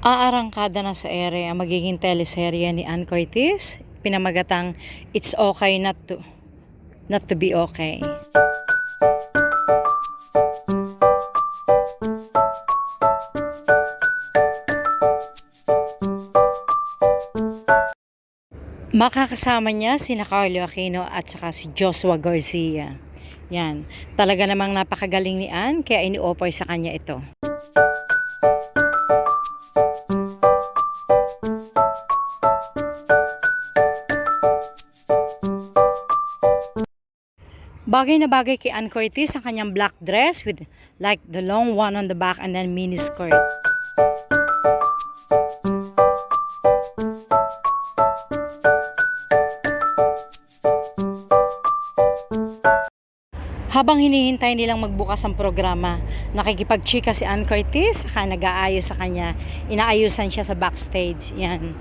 Aarangkada na sa ere ang magiging teleserye ni Ann Curtis, pinamagatang It's Okay Not to Be Okay. Makakasama niya sina Carlo Aquino at saka si Joshua Garcia. Yan, talaga namang napakagaling ni Ann kaya ini-offer sa kanya ito. Bagay na bagay kay Ann Curtis ang kanyang black dress with like the long one on the back and then mini skirt. Habang hinihintay nilang magbukas ang programa, nakikipagchika si Ann Curtis, saka nag-aayos sa kanya, inaayusan siya sa backstage. Yan.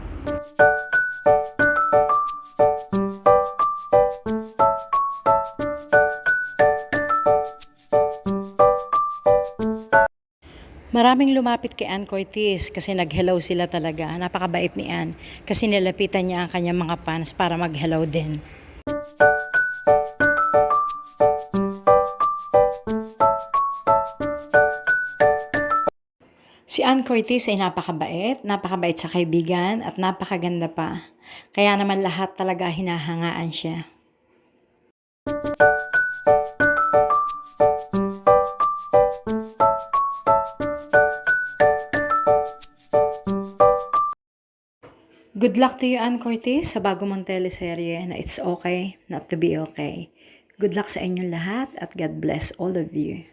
Maraming lumapit kay Ann Curtis kasi nag-hello sila talaga. Napakabait ni Ann kasi nilapitan niya ang kanyang mga fans para mag-hello din. Si Ann Curtis ay napakabait sa kaibigan at napakaganda pa. Kaya naman lahat talaga hinahangaan siya. Good luck to you, Ann Curtis, sa bago mong teleserye na It's Okay Not to Be Okay. Good luck sa inyong lahat at God bless all of you.